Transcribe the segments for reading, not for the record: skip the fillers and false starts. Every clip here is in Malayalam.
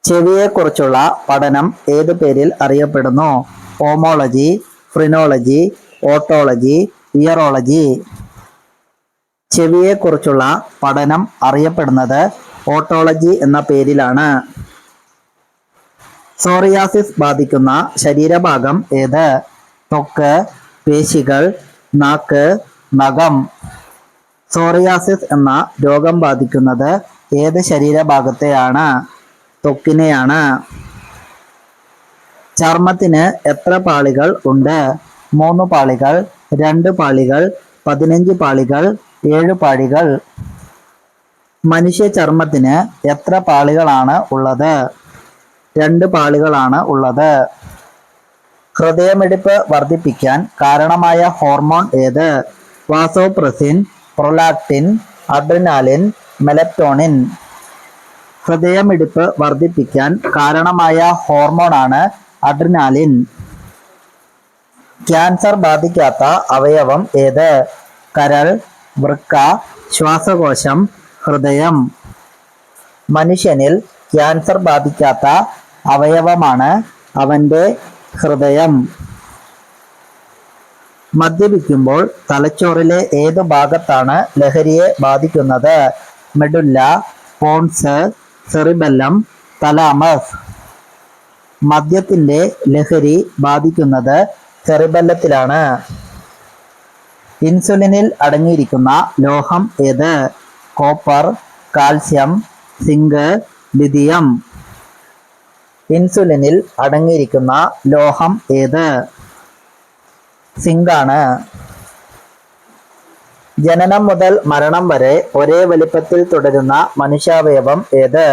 ചെവിയെക്കുറിച്ചുള്ള പഠനം ഏതു പേരിൽ അറിയപ്പെടുന്നു? ഓമോളജി, ഫ്രിനോളജി, ഓട്ടോളജി, ഇയറോളജി. ചെവിയെക്കുറിച്ചുള്ള പഠനം അറിയപ്പെടുന്നത് ഓട്ടോളജി എന്ന പേരിലാണ്. സോറിയാസിസ് ബാധിക്കുന്ന ശരീരഭാഗം ഏത്? ത്വക്ക്, പേശികൾ, നാക്ക്, നഖം. സോറിയാസിസ് എന്ന രോഗം ബാധിക്കുന്നത് ഏത് ശരീരഭാഗത്തെയാണ്? ത്വക്കിനെയാണ്. ചർമ്മത്തിന് എത്ര പാളികൾ ഉണ്ട്? 3 പാളികൾ, 2 പാളികൾ, 15 പാളികൾ, 7 പാളികൾ. മനുഷ്യ ചർമ്മത്തിന് എത്ര പാളികളാണ് ഉള്ളത്? 2 പാളികളാണ് ഉള്ളത്. ഹൃദയമിടിപ്പ് വർദ്ധിപ്പിക്കാൻ കാരണമായ ഹോർമോൺ ഏത്? Vasopressin, prolactin, adrenaline, melatonin. ഹൃദയമിടിപ്പ് വർദ്ധിപ്പിക്കാൻ കാരണമായ ഹോർമോണാണ് അഡ്രിനാലിൻ. ക്യാൻസർ ബാധിക്കാത്ത അവയവം ഏത്? കരൾ, വൃക്ക, ശ്വാസകോശം, ഹൃദയം. മനുഷ്യനിൽ ക്യാൻസർ ബാധിക്കാത്ത അവയവമാണ് അവന്റെ ഹൃദയം. മദ്യപിക്കുമ്പോൾ തലച്ചോറിലെ ഏതു ഭാഗത്താണ് ലഹരിയെ ബാധിക്കുന്നത്? Medulla, pons, cerebellum, thalamus. മദ്യത്തിന്റെ ലഹരി ബാധിക്കുന്നത് സെറിബെല്ലത്തിലാണ്. ഇൻസുലിനിൽ അടങ്ങിയിരിക്കുന്ന ലോഹം ഏത്? Copper, calcium, zinc, lithium. ഇൻസുലിനിൽ അടങ്ങിയിരിക്കുന്ന ലോഹം ഏത്? സിങ്കാണ്. ജനനം മുതൽ മരണം വരെ ഒരേ വലിപ്പത്തിൽ തുടരുന്ന മനുഷ്യാവയവം ഏത്?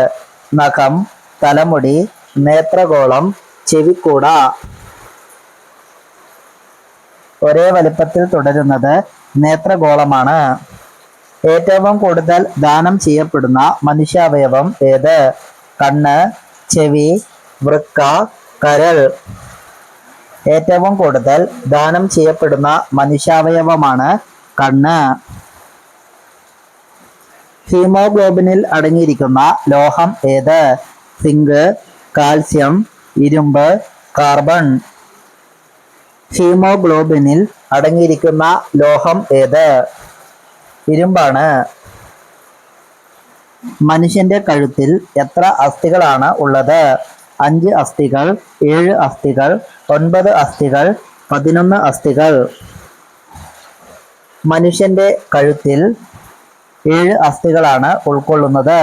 നഖം, തലമുടി, നേത്രഗോളം, ചെവിക്കൂട. ഒരേ വലിപ്പത്തിൽ തുടരുന്നത് നേത്രഗോളമാണ്. ഏറ്റവും കൂടുതൽ ദാനം ചെയ്യപ്പെടുന്ന മനുഷ്യാവയവം ഏത്? കണ്ണ്, ചെവി, വൃക്ക, കരൾ. ഏറ്റവും കൂടുതൽ ദാനം ചെയ്യപ്പെടുന്ന മനുഷ്യാവയവമാണ് കണ്ണ്. ഹീമോഗ്ലോബിനിൽ അടങ്ങിയിരിക്കുന്ന ലോഹം ഏത്? സിങ്ക്, കാൽസ്യം, ഇരുമ്പ്, കാർബൺ. ഹീമോഗ്ലോബിനിൽ അടങ്ങിയിരിക്കുന്ന ലോഹം ഏത്? ഇരുമ്പാണ്. മനുഷ്യന്റെ കഴുത്തിൽ എത്ര അസ്ഥികളാണ് ഉള്ളത്? 5 അസ്ഥികൾ, 7 അസ്ഥികൾ, 9 അസ്ഥികൾ, 11 അസ്ഥികൾ. മനുഷ്യന്റെ കഴുത്തിൽ 7 അസ്ഥികളാണ് ഉൾക്കൊള്ളുന്നത്.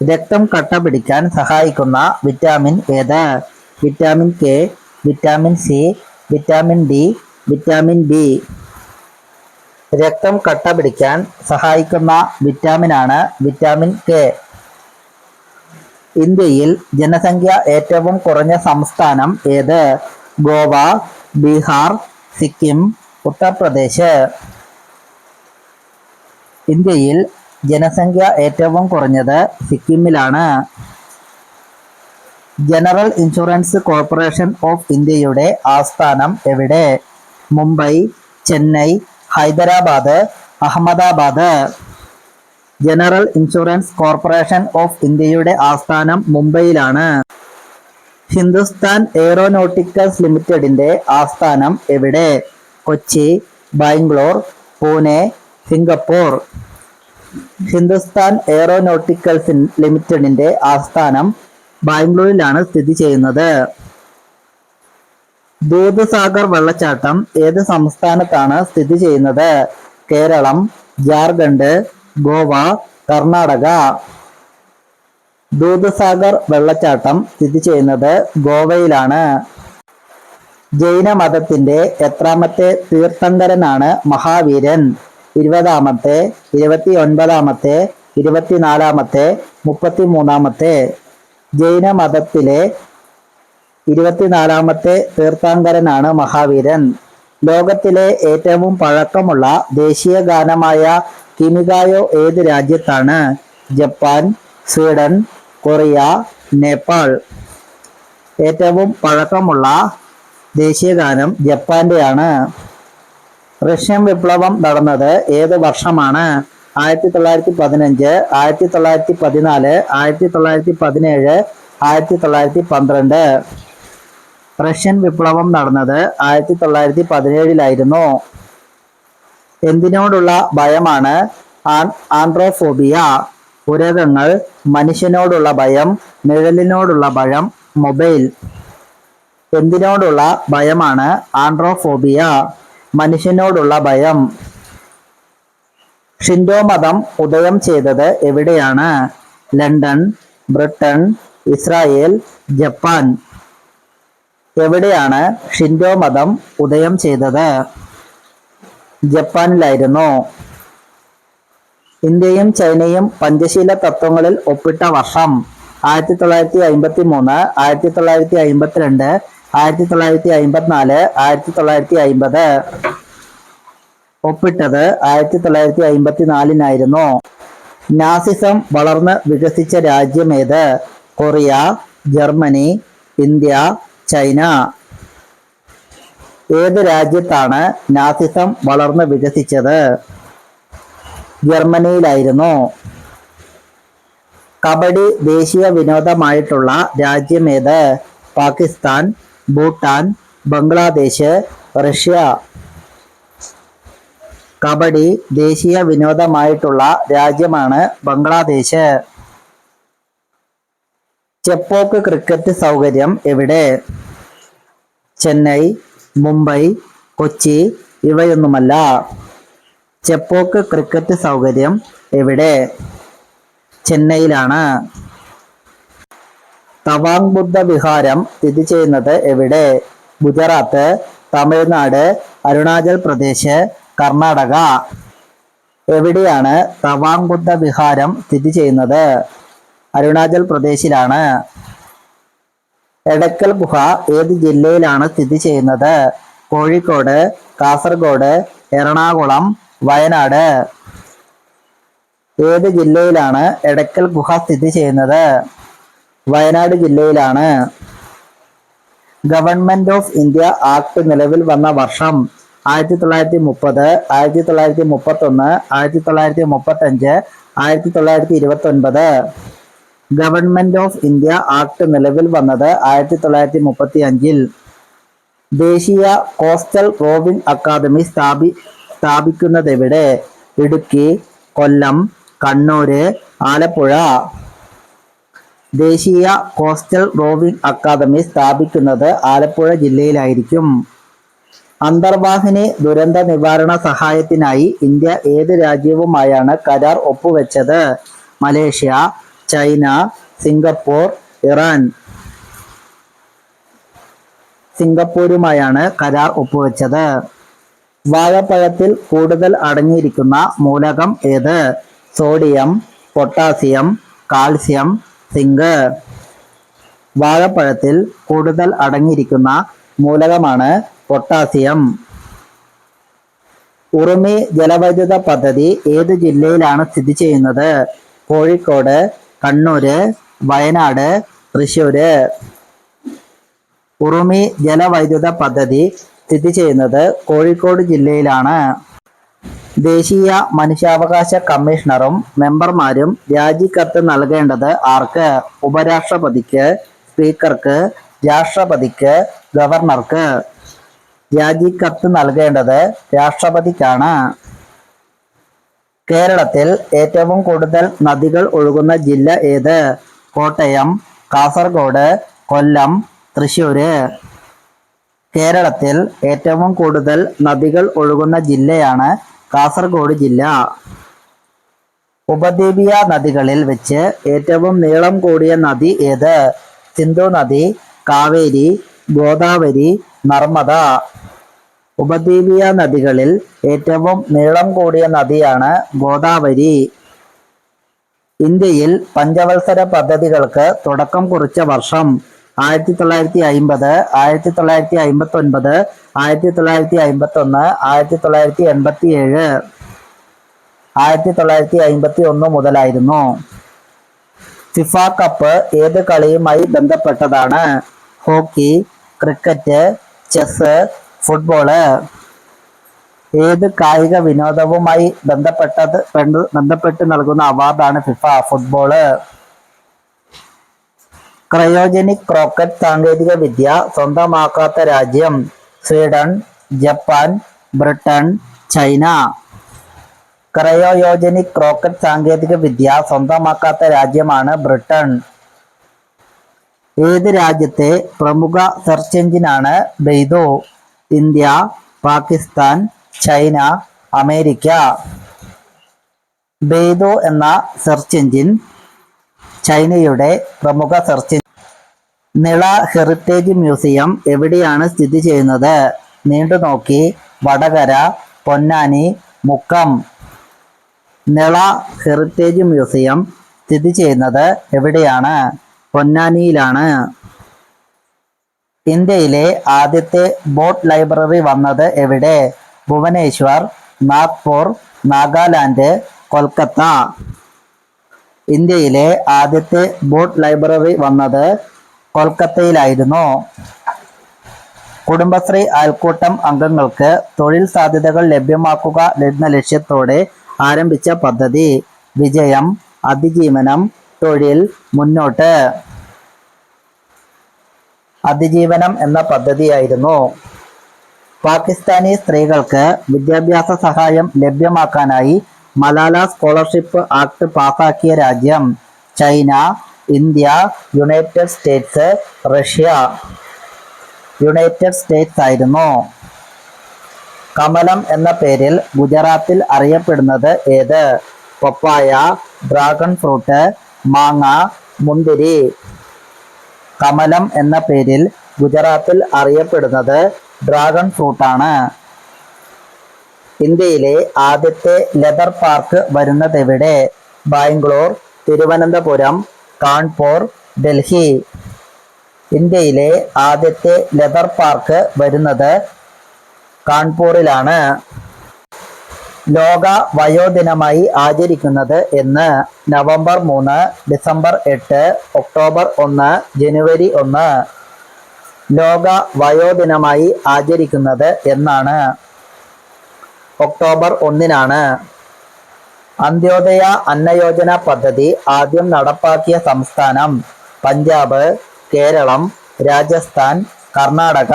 രക്തം കട്ട പിടിക്കാൻ സഹായിക്കുന്ന വിറ്റാമിൻ ഏത്? Vitamin K, vitamin C, vitamin D, vitamin B. രക്തം കട്ട പിടിക്കാൻ സഹായിക്കുന്ന വിറ്റാമിനാണ് വിറ്റാമിൻ കെ. ഇന്ത്യയിൽ ജനസംഖ്യ ഏറ്റവും കുറഞ്ഞ സംസ്ഥാനം ഏത്? ഗോവ, ബീഹാർ, സിക്കിം, ഉത്തർപ്രദേശ്. ഇന്ത്യയിൽ ജനസംഖ്യ ഏറ്റവും കുറഞ്ഞത് സിക്കിമിലാണ്. ജനറൽ ഇൻഷുറൻസ് കോർപ്പറേഷൻ ഓഫ് ഇന്ത്യയുടെ ആസ്ഥാനം എവിടെ? Mumbai, Chennai, Hyderabad, Ahmedabad. General insurance corporation of ഇന്ത്യയുടെ ആസ്ഥാനം മുംബൈയിലാണ്. ഹിന്ദുസ്ഥാൻ എയ്റോനോട്ടിക്കൽസ് ലിമിറ്റഡിന്റെ ആസ്ഥാനം എവിടെ? കൊച്ചി, ബാംഗ്ലൂർ, പൂനെ, സിംഗപ്പൂർ. ഹിന്ദുസ്ഥാൻ എയ്റോനോട്ടിക്കൽസ് ലിമിറ്റഡിന്റെ ആസ്ഥാനം ബാംഗ്ലൂരിലാണ് സ്ഥിതി ചെയ്യുന്നത്. ദൂദ്സാഗർ വെള്ളച്ചാട്ടം ഏത് സംസ്ഥാനത്താണ് സ്ഥിതി ചെയ്യുന്നത്? കേരളം, ജാർഖണ്ഡ്, ഗോവ, കർണാടക. ദൂദ്സാഗർ വെള്ളച്ചാട്ടം സ്ഥിതി ചെയ്യുന്നത് ഗോവയിലാണ്. ജൈനമതത്തിന്റെ എത്രാമത്തെ തീർത്ഥങ്കരനാണ് മഹാവീരൻ? 20-ാമത്തെ, 29-ാമത്തെ, 24-ാമത്തെ, 33-ാമത്തെ. ജൈനമതത്തിലെ 24-ാമത്തെ തീർത്ഥങ്കരനാണ് മഹാവീരൻ. ലോകത്തിലെ ഏറ്റവും പഴക്കമുള്ള ദേശീയ ഗാനമായ കിമിഗായോ ഏത് രാജ്യത്താണ്? Japan, Sweden, Korea, Nepal. ഏറ്റവും പഴക്കമുള്ള ദേശീയ ഗാനം ജപ്പാന്റെയാണ്. റഷ്യൻ വിപ്ലവം നടന്നത് ഏത് വർഷമാണ്? 1915, 1914, 1917, 1912. റഷ്യൻ വിപ്ലവം നടന്നത് 1917 എന്തിനോടുള്ള ഭയമാണ് ആൻഡ്രോഫോബിയ? ഉരഗങ്ങൾ, മനുഷ്യനോടുള്ള ഭയം, നിഴലിനോടുള്ള ഭയം, മൊബൈൽ. എന്തിനോടുള്ള ഭയമാണ് ആൻഡ്രോഫോബിയ? മനുഷ്യനോടുള്ള ഭയം. ഷിൻഡോ മതം ഉദയം ചെയ്തത് എവിടെയാണ്? London, Britain, Israel, Japan. എവിടെയാണ് ഷിൻഡോ മതം ഉദയം ചെയ്തത്? ജപ്പാനിലായിരുന്നു. ഇന്ത്യയും ചൈനയും പഞ്ചശീല തത്വങ്ങളിൽ ഒപ്പിട്ട വർഷം? 1953, 1952, 1954, 1950. ഒപ്പിട്ടത് 1954. നാസിസം വളർന്ന് വികസിച്ച രാജ്യമേത്? Korea, Germany, India, China. ഏത് രാജ്യത്താണ് നാസിസം വളർന്ന് വികസിച്ചത്? ജർമ്മനിയിലായിരുന്നു. കബഡി ദേശീയ വിനോദമായിട്ടുള്ള രാജ്യമേത്? പാകിസ്ഥാൻ, ഭൂട്ടാൻ, ബംഗ്ലാദേശ്, റഷ്യ. കബഡി ദേശീയ വിനോദമായിട്ടുള്ള രാജ്യമാണ് ബംഗ്ലാദേശ്. ചെപ്പോക്ക് ക്രിക്കറ്റ് സൗകര്യം എവിടെ? ചെന്നൈ, മുംബൈ, കൊച്ചി. ഇവയൊന്നുമല്ല. ചെപ്പോക്ക് ക്രിക്കറ്റ് സൗകര്യം എവിടെ? ചെന്നൈയിലാണ്. തവാങ് ബുദ്ധ വിഹാരം സ്ഥിതി ചെയ്യുന്നത് എവിടെ? ഗുജറാത്ത്, തമിഴ്നാട്, അരുണാചൽ പ്രദേശ്, കർണാടക. എവിടെയാണ് തവാങ് ബുദ്ധ വിഹാരം സ്ഥിതി ചെയ്യുന്നത്? അരുണാചൽ പ്രദേശിലാണ്. എടക്കൽ ഗുഹ ഏത് ജില്ലയിലാണ് സ്ഥിതി ചെയ്യുന്നത്? കോഴിക്കോട്, കാസർഗോഡ്, എറണാകുളം, വയനാട്. ഏത് ജില്ലയിലാണ് എടക്കൽ ഗുഹ സ്ഥിതി ചെയ്യുന്നത്? വയനാട് ജില്ലയിലാണ്. ഗവൺമെന്റ് ഓഫ് ഇന്ത്യ ആക്ട് നിലവിൽ വന്ന വർഷം? 1930, 1931, 1935, 1929. ഗവൺമെന്റ് ഓഫ് ഇന്ത്യ ആക്ട് നിലവിൽ വന്നത് 1935. ദേശീയ കോസ്റ്റൽ റോവിംഗ് അക്കാദമി സ്ഥാപിക്കുന്നതെവിടെ? ഇടുക്കി, കൊല്ലം, കണ്ണൂര്, ആലപ്പുഴ. ദേശീയ കോസ്റ്റൽ റോവിംഗ് അക്കാദമി സ്ഥാപിക്കുന്നത് ആലപ്പുഴ ജില്ലയിലായിരിക്കും. അന്തർവാഹിനി ദുരന്ത നിവാരണ സഹായത്തിനായി ഇന്ത്യ ഏത് രാജ്യവുമായാണ് കരാർ ഒപ്പുവെച്ചത്? Malaysia, China, Singapore, Iran. സിംഗപ്പൂരുമായാണ് കരാർ ഒപ്പുവെച്ചത്. വാഴപ്പഴത്തിൽ കൂടുതൽ അടങ്ങിയിരിക്കുന്ന മൂലകം ഏത്? Sodium, potassium, calcium, zinc. വാഴപ്പഴത്തിൽ കൂടുതൽ അടങ്ങിയിരിക്കുന്ന മൂലകമാണ് പൊട്ടാസ്യം. ഉറുമി ജലവൈദ്യുത പദ്ധതി ഏത് ജില്ലയിലാണ് സ്ഥിതി ചെയ്യുന്നത്? കോഴിക്കോട്, കണ്ണൂര്, വയനാട്, തൃശ്ശൂര്. ഉറുമി ജലവൈദ്യുത പദ്ധതി സ്ഥിതി ചെയ്യുന്നത് കോഴിക്കോട് ജില്ലയിലാണ്. ദേശീയ മനുഷ്യാവകാശ കമ്മീഷണറും മെമ്പർമാരും രാജിക്കത്ത് നൽകേണ്ടത് ആർക്ക്? ഉപരാഷ്ട്രപതിക്ക്, സ്പീക്കർക്ക്, രാഷ്ട്രപതിക്ക്, ഗവർണർക്ക്. രാജിക്കത്ത് നൽകേണ്ടത് രാഷ്ട്രപതിക്കാണ്. കേരളത്തിൽ ഏറ്റവും കൂടുതൽ നദികൾ ഒഴുകുന്ന ജില്ല ഏത്? കോട്ടയം, കാസർഗോഡ്, കൊല്ലം, തൃശ്ശൂര്. കേരളത്തിൽ ഏറ്റവും കൂടുതൽ നദികൾ ഒഴുകുന്ന ജില്ലയാണ് കാസർഗോഡ് ജില്ല. ഉപദ്വീപീയ നദികളിൽ വെച്ച് ഏറ്റവും നീളം കൂടിയ നദി ഏത്? സിന്ധു നദി, കാവേരി, ഗോദാവരി, നർമ്മദ. ഉപദ്വീപീയ നദികളിൽ ഏറ്റവും നീളം കൂടിയ നദിയാണ് ഗോദാവരി. ഇന്ത്യയിൽ പഞ്ചവത്സര പദ്ധതികൾക്ക് തുടക്കം കുറിച്ച വർഷം? 1950, 1959, 1951, 1987. 1951 മുതലായിരുന്നു. ഫിഫ കപ്പ് ഏത് കളിയുമായി ബന്ധപ്പെട്ടതാണ്? Hockey, cricket, chess, football. ഏത് കായിക വിനോദവുമായി ബന്ധപ്പെട്ട് നൽകുന്ന അവാർഡാണ് ഫിഫ ഫുട്ബോള്? ക്രയോജനിക് ക്രോക്കറ്റ് സാങ്കേതിക വിദ്യ സ്വന്തമാക്കാത്ത രാജ്യം? Sweden, Japan, Britain, China. Cryogenic rocket സാങ്കേതിക വിദ്യ സ്വന്തമാക്കാത്ത രാജ്യമാണ് ബ്രിട്ടൻ. ഏത് രാജ്യത്തെ പ്രമുഖ സെർച്ച് എഞ്ചിനാണ് Baidu? India, Pakistan, China, America. Baidu എന്ന സെർച്ച് എഞ്ചിൻ ചൈനയുടെ പ്രമുഖ search engine. Nila heritage museum എവിടെയാണ് സ്ഥിതി ചെയ്യുന്നത്? നീണ്ടുനോക്കി, വടകര, പൊന്നാനി, മുക്കം. നിള ഹെറിറ്റേജ് മ്യൂസിയം സ്ഥിതി ചെയ്യുന്നത് എവിടെയാണ്? പൊന്നാനിയിലാണ്. ഇന്ത്യയിലെ ആദ്യത്തെ ബോട്ട് ലൈബ്രറി വന്നത് എവിടെ? ഭുവനേശ്വർ, നാഗ്പൂർ, നാഗാലാൻഡ്, കൊൽക്കത്ത. ഇന്ത്യയിലെ ആദ്യത്തെ ബോട്ട് ലൈബ്രറി വന്നത് കൊൽക്കത്തയിലായിരുന്നു. കുടുംബശ്രീ അയൽക്കൂട്ടം അംഗങ്ങൾക്ക് തൊഴിൽ സാധ്യതകൾ ലഭ്യമാക്കുക എന്ന ലക്ഷ്യത്തോടെ ആരംഭിച്ച പദ്ധതി? വിജയം, അതിജീവനം, തൊഴിൽ, മുന്നോട്ട്. അതിജീവനം എന്ന പദ്ധതിയായിരുന്നു. പാകിസ്ഥാനി സ്ത്രീകൾക്ക് വിദ്യാഭ്യാസ സഹായം ലഭ്യമാക്കാനായി മലാല സ്കോളർഷിപ്പ് ആക്ട് പാസാക്കിയ രാജ്യം? China, India, United States, Russia. United States ആയിരുന്നു. കമലം എന്ന പേരിൽ ഗുജറാത്തിൽ അറിയപ്പെടുന്നത് ഏത്? പപ്പായ, ഡ്രാഗൺ ഫ്രൂട്ട്, മാങ്ങ, മുന്തിരി. കമലം എന്ന പേരിൽ ഗുജറാത്തിൽ അറിയപ്പെടുന്നത് ഡ്രാഗൺ ഫ്രൂട്ടാണ്. ഇന്ത്യയിലെ ആദ്യത്തെ ലെതർ പാർക്ക് വരുന്നതെവിടെ? ബാംഗ്ലൂർ, തിരുവനന്തപുരം, കാൺപൂർ, ഡൽഹി. ഇന്ത്യയിലെ ആദ്യത്തെ ലെതർ പാർക്ക് വരുന്നത് കാൺപൂറിലാണ്. ലോക വയോദിനമായി ആചരിക്കുന്നത് എന്ന്? നവംബർ 3, ഡിസംബർ 8, ഒക്ടോബർ 1, ജനുവരി 1. ലോക വയോദിനമായി ആചരിക്കുന്നത് എന്നാണ്? ഒക്ടോബർ 1-നാണ്. അന്ത്യോദയ അന്നയോജന പദ്ധതി ആദ്യം നടപ്പാക്കിയ സംസ്ഥാനം? പഞ്ചാബ്, കേരളം, രാജസ്ഥാൻ, കർണാടക.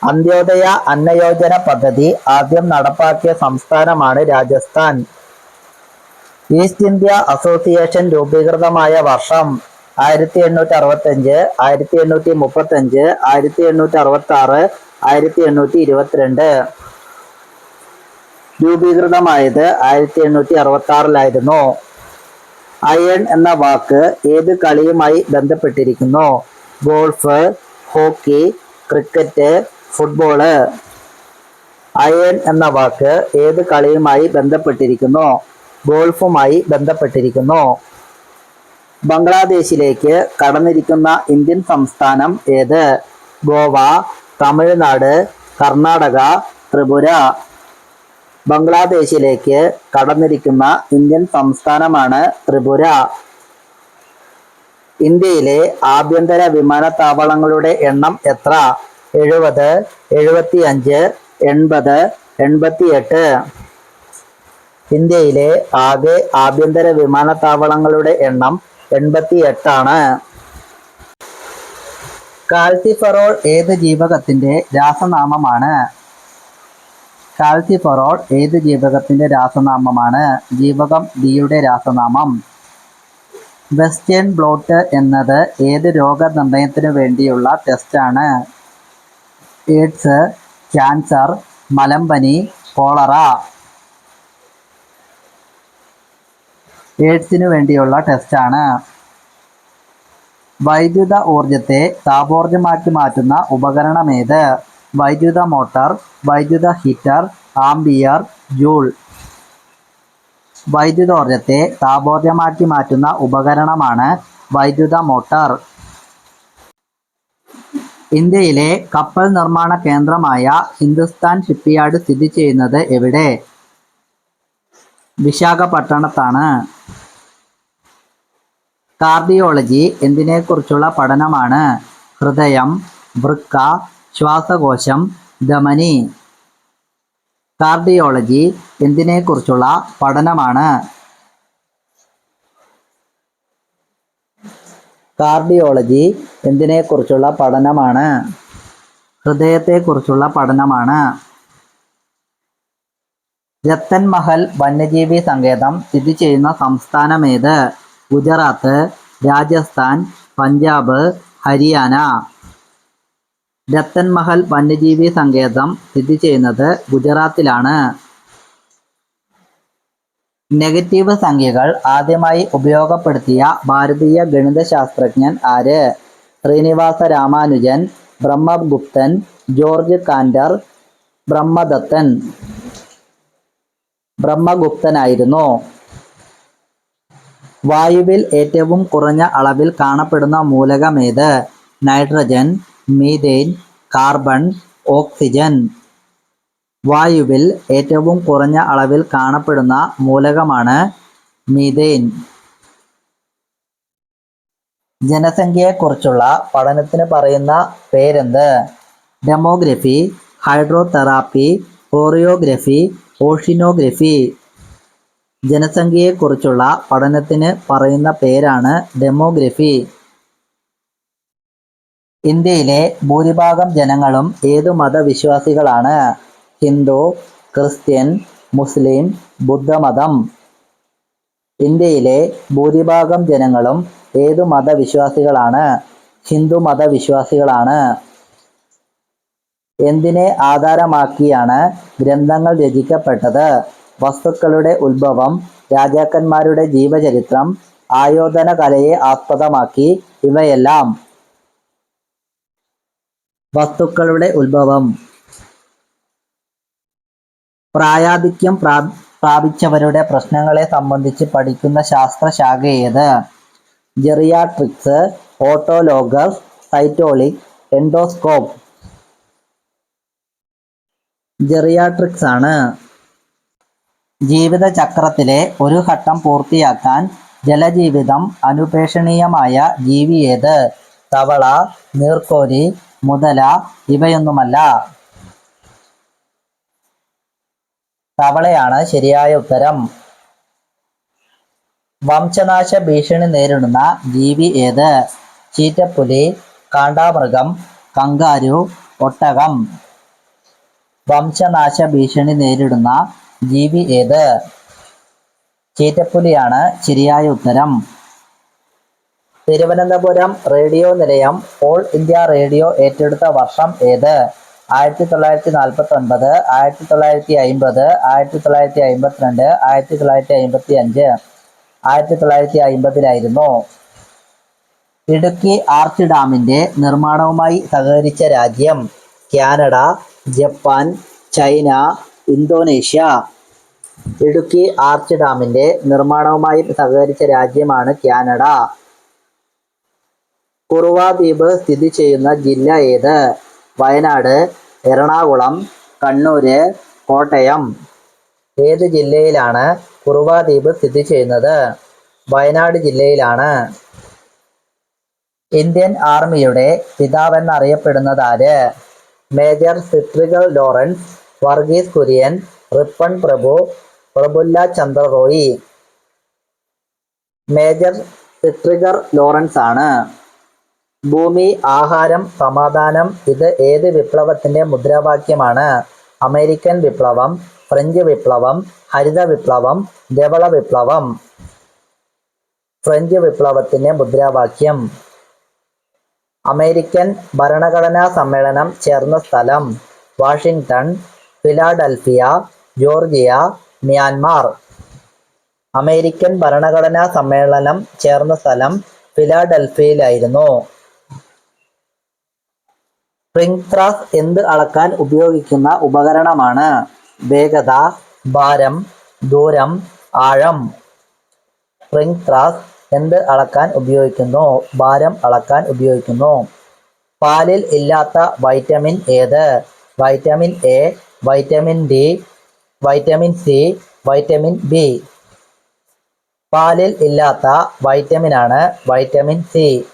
അന്ത്യോദയ അന്നയോജന പദ്ധതി ആദ്യം നടപ്പാക്കിയ സംസ്ഥാനമാണ് രാജസ്ഥാൻ. ഈസ്റ്റ് ഇന്ത്യ അസോസിയേഷൻ രൂപീകൃതമായ വർഷം? 1865, 1835, 1866, 1822. രൂപീകൃതമായത് 1866-ലായിരുന്നു. അയൺ എന്ന വാക്ക് ഏത് കളിയുമായി ബന്ധപ്പെട്ടിരിക്കുന്നു? Golf, hockey, cricket, football. Iron എന്ന വാക്ക് ഏത് കളിയുമായി ബന്ധപ്പെട്ടിരിക്കുന്നു? ഗോൾഫുമായി ബന്ധപ്പെട്ടിരിക്കുന്നു. ബംഗ്ലാദേശിലേക്ക് കടന്നിരിക്കുന്ന ഇന്ത്യൻ സംസ്ഥാനം ഏത്? ഗോവ, തമിഴ്നാട്, കർണാടക, ത്രിപുര. ബംഗ്ലാദേശിലേക്ക് കടന്നിരിക്കുന്ന ഇന്ത്യൻ സംസ്ഥാനമാണ് ത്രിപുര. ഇന്ത്യയിലെ ആഭ്യന്തര വിമാനത്താവളങ്ങളുടെ എണ്ണം എത്ര? 70, 75, 80, 88. ഇന്ത്യയിലെ ആകെ ആഭ്യന്തര വിമാനത്താവളങ്ങളുടെ എണ്ണം 88 ആണ്. കാൽസിഫെറോൾ ഏത് ജീവകത്തിന്റെ രാസനാമമാണ്? കാൽസിഫെറോൾ ഏത് ജീവകത്തിന്റെ രാസനാമമാണ്? ജീവകം ഡിയുടെ രാസനാമം. വെസ്റ്റേൺ ബ്ലോട്ട് എന്നത് ഏത് രോഗനിർണയത്തിനു വേണ്ടിയുള്ള ടെസ്റ്റാണ്? എയ്ഡ്സ്, ക്യാൻസർ, മലമ്പനി, കോളറ. എയ്ഡ്സിനു വേണ്ടിയുള്ള ടെസ്റ്റാണ്. വൈദ്യുത ഊർജത്തെ താപോർജ്ജമാക്കി മാറ്റുന്ന ഉപകരണമേത്? വൈദ്യുത മോട്ടോർ, വൈദ്യുത ഹീറ്റർ, ആംപിയർ, ജൂൾ. വൈദ്യുതോർജത്തെ താപോർജ്ജമാക്കി മാറ്റുന്ന ഉപകരണമാണ് വൈദ്യുത മോട്ടോർ. ഇന്ത്യയിലെ കപ്പൽ നിർമ്മാണ കേന്ദ്രമായ ഹിന്ദുസ്ഥാൻ ഷിപ്പ്യാർഡ് സ്ഥിതി ചെയ്യുന്നത് എവിടെ? വിശാഖപട്ടണത്താണ്. കാർഡിയോളജി എന്തിനെക്കുറിച്ചുള്ള പഠനമാണ്? ഹൃദയം, വൃക്ക, ശ്വാസകോശം, ധമനി. കാർഡിയോളജി എന്തിനെക്കുറിച്ചുള്ള പഠനമാണ്? കാർഡിയോളജി എന്തിനെക്കുറിച്ചുള്ള പഠനമാണ്? ഹൃദയത്തെക്കുറിച്ചുള്ള പഠനമാണ്. രത്തൻ മഹൽ വന്യജീവി സങ്കേതം സ്ഥിതി ചെയ്യുന്ന സംസ്ഥാനമേത്? ഗുജറാത്ത്, രാജസ്ഥാൻ, പഞ്ചാബ്, ഹരിയാന. രത്തൻ മഹൽ വന്യജീവി സങ്കേതം സ്ഥിതി ചെയ്യുന്നത് ഗുജറാത്തിലാണ്. നെഗറ്റീവ് സംഖ്യകൾ ആദ്യമായി ഉപയോഗപ്പെടുത്തിയ ഭാരതീയ ഗണിതശാസ്ത്രജ്ഞൻ ആര്? Srinivasa Ramanujan, Brahmaguptan, George Cantor, Brahmadattan. ബ്രഹ്മഗുപ്തനായിരുന്നു. വായുവിൽ ഏറ്റവും കുറഞ്ഞ അളവിൽ കാണപ്പെടുന്ന മൂലകമേത്? Nitrogen, methane, carbon, oxygen. വായുവിൽ ഏറ്റവും കുറഞ്ഞ അളവിൽ കാണപ്പെടുന്ന മൂലകമാണ് മീഥേൻ. ജനസംഖ്യയെക്കുറിച്ചുള്ള പഠനത്തിന് പറയുന്ന പേരെന്ത്? Demography, hydrotherapy, choreography, oceanography. ജനസംഖ്യയെക്കുറിച്ചുള്ള പഠനത്തിന് പറയുന്ന പേരാണ് ഡെമോഗ്രഫി. ഇന്ത്യയിലെ ഭൂരിഭാഗം ജനങ്ങളും ഏതു മതവിശ്വാസികളാണ്? ഹിന്ദു, ക്രിസ്ത്യൻ, മുസ്ലിം, ബുദ്ധമതം. ഇന്ത്യയിലെ ഭൂരിഭാഗം ജനങ്ങളും ഏതു മതവിശ്വാസികളാണ്? ഹിന്ദു മതവിശ്വാസികളാണ്. എന്തിനെ ആധാരമാക്കിയാണ് ഗ്രന്ഥങ്ങൾ രചിക്കപ്പെട്ടത്? വസ്തുക്കളുടെ ഉത്ഭവം, രാജാക്കന്മാരുടെ ജീവചരിത്രം, ആയോധന കലയെ ആസ്പദമാക്കി. ഇവയെല്ലാം. വസ്തുക്കളുടെ ഉത്ഭവം. പ്രായാധിക്യം പ്രാപിച്ചവരുടെ പ്രശ്നങ്ങളെ സംബന്ധിച്ച് പഠിക്കുന്ന ശാസ്ത്രശാഖ ഏത്? Geriatrics, autologous, cytologic, endoscope. Geriatrics ആണ്. ജീവിതചക്രത്തിലെ ഒരു ഘട്ടം പൂർത്തിയാക്കാൻ ജലജീവിതം അനുപേക്ഷണീയമായ ജീവി ഏത്? തവള, നീർക്കോലി, മുതല. ഇവയൊന്നുമല്ല. തവളയാണ് ശരിയായ ഉത്തരം. വംശനാശ ഭീഷണി നേരിടുന്ന ജീവി ഏത്? ചീറ്റപ്പുലി, കാണ്ടാമൃഗം, കങ്കാരു, ഒട്ടകം. വംശനാശ ഭീഷണി നേരിടുന്ന ജീവി ഏത്? ചീറ്റപ്പുലിയാണ് ശരിയായ ഉത്തരം. തിരുവനന്തപുരം റേഡിയോ നിലയം ഓൾ ഇന്ത്യ റേഡിയോ ഏറ്റെടുത്ത വർഷം ഏത്? 1949, 1950, 1952, 1955. 1950 ഇടുക്കി ആർച്ച് ഡാമിന്റെ നിർമ്മാണവുമായി സഹകരിച്ച രാജ്യം? Canada, Japan, China, Indonesia. Idukki arch ഡാമിന്റെ നിർമ്മാണവുമായി സഹകരിച്ച രാജ്യമാണ് കാനഡ. കുറുവ ദ്വീപ് സ്ഥിതി ചെയ്യുന്ന ജില്ല ഏത്? വയനാട്, എറണാകുളം, കണ്ണൂര്, കോട്ടയം. ഏത് ജില്ലയിലാണ് കുറുവ ദ്വീപ് സ്ഥിതി ചെയ്യുന്നത്? വയനാട് ജില്ലയിലാണ്. ഇന്ത്യൻ ആർമിയുടെ പിതാവെന്നറിയപ്പെടുന്നതാര്? Major Stringer Lawrence, Varghese Kurien, Ripon പ്രഭു, Prafulla Chandra Roy. Major Stringer Lawrence ആണ്. ഭൂമി, ആഹാരം, സമാധാനം. ഇത് ഏത് വിപ്ലവത്തിന്റെ മുദ്രാവാക്യമാണ്? അമേരിക്കൻ വിപ്ലവം, ഫ്രഞ്ച് വിപ്ലവം, ഹരിത വിപ്ലവം, ധവള വിപ്ലവം. ഫ്രഞ്ച് വിപ്ലവത്തിന്റെ മുദ്രാവാക്യം. അമേരിക്കൻ ഭരണഘടനാ സമ്മേളനം ചേർന്ന സ്ഥലം? Washington, Philadelphia, Georgia, Myanmar. American ഭരണഘടനാ സമ്മേളനം ചേർന്ന സ്ഥലം ഫിലാഡൽഫിയയിലായിരുന്നു. സ്പ്രിംഗ് ത്രാസ് എന്ത് അളക്കാൻ ഉപയോഗിക്കുന്ന ഉപകരണമാണ്? വേഗത, ഭാരം, ദൂരം, ആഴം. സ്പ്രിംഗ് ത്രാസ് എന്ത് അളക്കാൻ ഉപയോഗിക്കുന്നു? ഭാരം അളക്കാൻ ഉപയോഗിക്കുന്നു. പാലിൽ ഇല്ലാത്ത വൈറ്റമിൻ ഏത്? Vitamin A, vitamin D, vitamin C, vitamin B. പാലിൽ ഇല്ലാത്ത വൈറ്റമിനാണ് വൈറ്റമിൻ സി.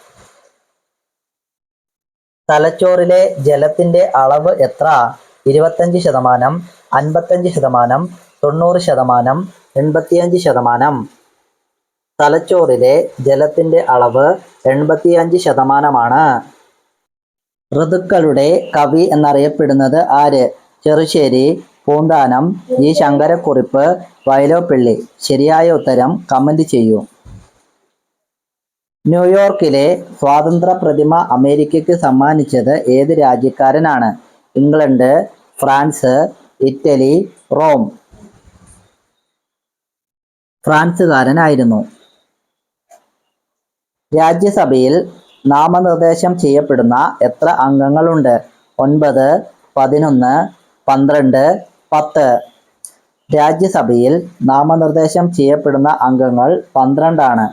തലച്ചോറിലെ ജലത്തിന്റെ അളവ് എത്ര? 25%, 55%, 90%, 85%. തലച്ചോറിലെ ജലത്തിന്റെ അളവ് 85%. ഋതുക്കളുടെ കവി എന്നറിയപ്പെടുന്നത് ആര്? ചെറുശ്ശേരി, പൂന്താനം, ജി ശങ്കരക്കുറുപ്പ്, വയലോപ്പിള്ളി. ശരിയായ ഉത്തരം കമന്റ് ചെയ്യൂ. ന്യൂയോർക്കിലെ സ്വാതന്ത്ര്യ പ്രതിമ അമേരിക്കയ്ക്ക് സമ്മാനിച്ചത് ഏത് രാജ്യക്കാരനാണ്? England, France, Italy, Rome. ഫ്രാൻസുകാരനായിരുന്നു. രാജ്യസഭയിൽ നാമനിർദ്ദേശം ചെയ്യപ്പെടുന്ന എത്ര അംഗങ്ങളുണ്ട്? 9, 11, 12, 10. രാജ്യസഭയിൽ നാമനിർദ്ദേശം ചെയ്യപ്പെടുന്ന അംഗങ്ങൾ 12 ആണ്.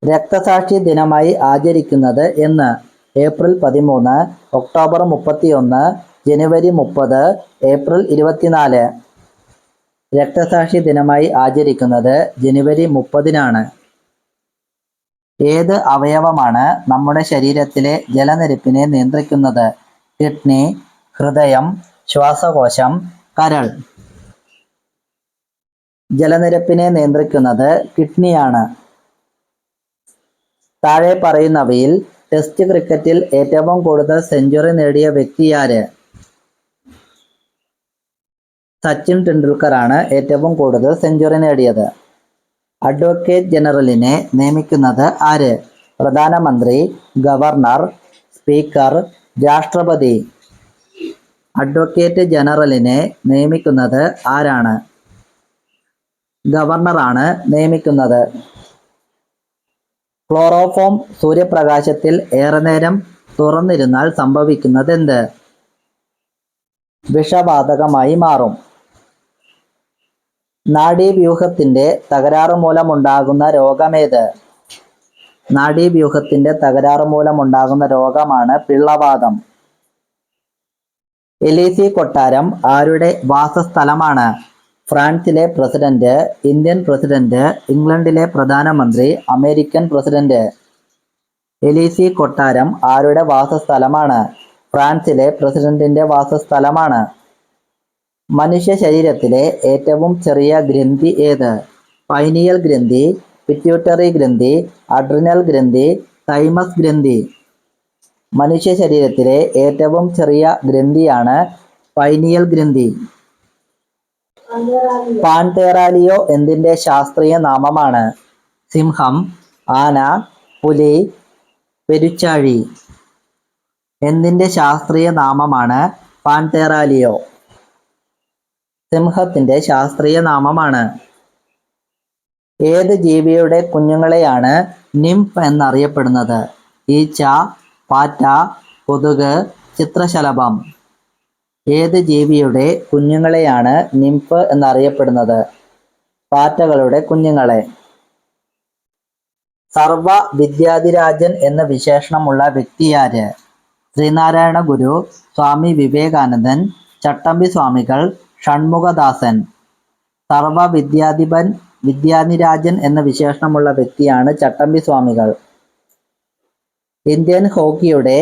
രക്തസാക്ഷി ദിനമായി ആചരിക്കുന്നത് എന്ന്? ഏപ്രിൽ 13, ഒക്ടോബർ 31, ജനുവരി 30, ഏപ്രിൽ 24. രക്തസാക്ഷി ദിനമായി ആചരിക്കുന്നത് ജനുവരി 30-നാണ്. ഏത് അവയവമാണ് നമ്മുടെ ശരീരത്തിലെ ജലനിരപ്പിനെ നിയന്ത്രിക്കുന്നത്? കിഡ്നി, ഹൃദയം, ശ്വാസകോശം, കരൾ. ജലനിരപ്പിനെ നിയന്ത്രിക്കുന്നത് കിഡ്നിയാണ്. താഴെ പറയുന്നവയിൽ ടെസ്റ്റ് ക്രിക്കറ്റിൽ ഏറ്റവും കൂടുതൽ സെഞ്ചുറി നേടിയ വ്യക്തിയാര്? സച്ചിൻ ടെണ്ടുൽക്കറാണ് ഏറ്റവും കൂടുതൽ സെഞ്ചുറി നേടിയത്. അഡ്വക്കേറ്റ് ജനറലിനെ നിയമിക്കുന്നത് ആര്? പ്രധാനമന്ത്രി, ഗവർണർ, സ്പീക്കർ, രാഷ്ട്രപതി. അഡ്വക്കേറ്റ് ജനറലിനെ നിയമിക്കുന്നത് ആരാണ്? ഗവർണറാണ് നിയമിക്കുന്നത്. ക്ലോറോഫോം സൂര്യപ്രകാശത്തിൽ ഏറെ നേരം തുറന്നിരുന്നാൽ സംഭവിക്കുന്നതെന്ത്? വിഷവാതകമായി മാറും. നാഡീവ്യൂഹത്തിന്റെ തകരാറ് മൂലമുണ്ടാകുന്ന രോഗമേത്? നാഡീവ്യൂഹത്തിന്റെ തകരാറ് മൂലമുണ്ടാകുന്ന രോഗമാണ് പിള്ളവാതം. എലീസി കൊട്ടാരം ആരുടെ വാസസ്ഥലമാണ്? ഫ്രാൻസിലെ പ്രസിഡന്റ്, ഇന്ത്യൻ പ്രസിഡന്റ്, ഇംഗ്ലണ്ടിലെ പ്രധാനമന്ത്രി, അമേരിക്കൻ പ്രസിഡന്റ്. എലീസി കൊട്ടാരം ആരുടെ വാസസ്ഥലമാണ്? ഫ്രാൻസിലെ പ്രസിഡന്റിന്റെ വാസസ്ഥലമാണ്. മനുഷ്യ ശരീരത്തിലെ ഏറ്റവും ചെറിയ ഗ്രന്ഥി ഏത്? പൈനിയൽ ഗ്രന്ഥി, പിറ്റ്യൂട്ടറി ഗ്രന്ഥി, അഡ്രിനൽ ഗ്രന്ഥി, തൈമസ് ഗ്രന്ഥി. മനുഷ്യ ശരീരത്തിലെ ഏറ്റവും ചെറിയ ഗ്രന്ഥിയാണ് പൈനിയൽ ഗ്രന്ഥി. പാൻതേറാലിയോ എന്തിന്റെ ശാസ്ത്രീയ നാമമാണ്? സിംഹം, ആന, പുലി, പെരുച്ചാഴി. എന്തിന്റെ ശാസ്ത്രീയ നാമമാണ് പാൻതേറാലിയോ? സിംഹത്തിന്റെ ശാസ്ത്രീയ നാമമാണ്. ഏത് ജീവിയുടെ കുഞ്ഞുങ്ങളെയാണ് നിംഫ് എന്നറിയപ്പെടുന്നത്? ഈച്ച, പാറ്റ, കൊതുക്, ചിത്രശലഭം. ഏത് ജീവിയുടെ കുഞ്ഞുങ്ങളെയാണ് നിംഫ് എന്നറിയപ്പെടുന്നത്? പാറ്റകളുടെ കുഞ്ഞുങ്ങളെ. സർവ വിദ്യാധിരാജൻ എന്ന വിശേഷണമുള്ള വ്യക്തിയാര്? ശ്രീനാരായണ ഗുരു, സ്വാമി വിവേകാനന്ദൻ, ചട്ടമ്പി സ്വാമികൾ, ഷൺമുഖദാസൻ. സർവ വിദ്യാധിരാജൻ എന്ന വിശേഷണമുള്ള വ്യക്തിയാണ് ചട്ടമ്പി സ്വാമികൾ. ഇന്ത്യൻ ഹോക്കിയുടെ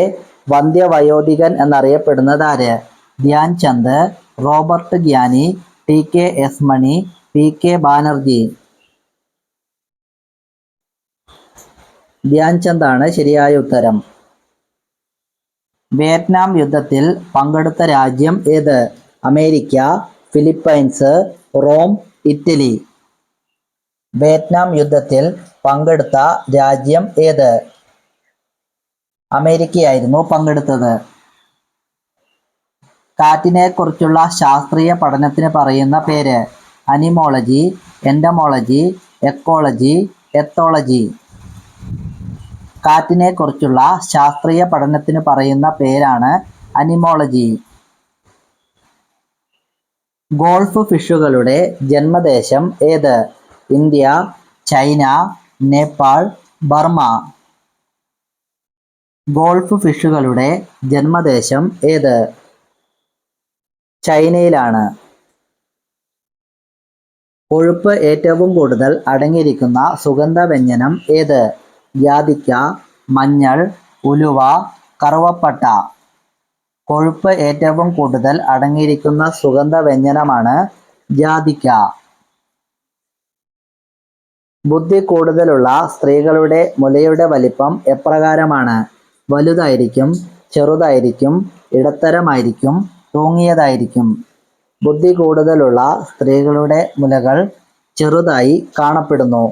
വന്ധ്യവയോധികൻ എന്നറിയപ്പെടുന്നത് ആര്? Dhyan Chand, Robert Gyani, TKS. Mani, PK. Banerjee. Dhyan Chand ആണ് ശരിയായ ഉത്തരം. വിയറ്റ്നാം യുദ്ധത്തിൽ പങ്കെടുത്ത രാജ്യം ഏത്? America, Philippines, Rome, Italy. Vietnam യുദ്ധത്തിൽ പങ്കെടുത്ത രാജ്യം ഏത്? അമേരിക്കയായിരുന്നു പങ്കെടുത്തത്. കാറ്റിനെക്കുറിച്ചുള്ള ശാസ്ത്രീയ പഠനത്തിന് പറയുന്ന പേര്? Anemology, entomology, ecology, ethology. കാറ്റിനെക്കുറിച്ചുള്ള ശാസ്ത്രീയ പഠനത്തിന് പറയുന്ന പേരാണ് അനിമോളജി. ഗോൾഫ് ഫിഷുകളുടെ ജന്മദേശം ഏത്? India, China, Nepal, Burma. Golf ഫിഷുകളുടെ ജന്മദേശം ഏത്? ചൈനയിലാണ്. കൊഴുപ്പ് ഏറ്റവും കൂടുതൽ അടങ്ങിയിരിക്കുന്ന സുഗന്ധവ്യഞ്ജനം ഏത്? ജാതിക്ക, മഞ്ഞൾ, ഉലുവ, കറുവപ്പട്ട. കൊഴുപ്പ് ഏറ്റവും കൂടുതൽ അടങ്ങിയിരിക്കുന്ന സുഗന്ധവ്യഞ്ജനമാണ് ജാതിക്ക. ബുദ്ധി കൂടുതലുള്ള സ്ത്രീകളുടെ മുലയുടെ വലിപ്പം എപ്രകാരമാണ്? വലുതായിരിക്കും, ചെറുതായിരിക്കും, ഇടത്തരമായിരിക്കും, തൂങ്ങിയതായിരിക്കും. ബുദ്ധി കൂടുതലുള്ള സ്ത്രീകളുടെ മുലകൾ ചെറുതായി കാണപ്പെടുന്നു.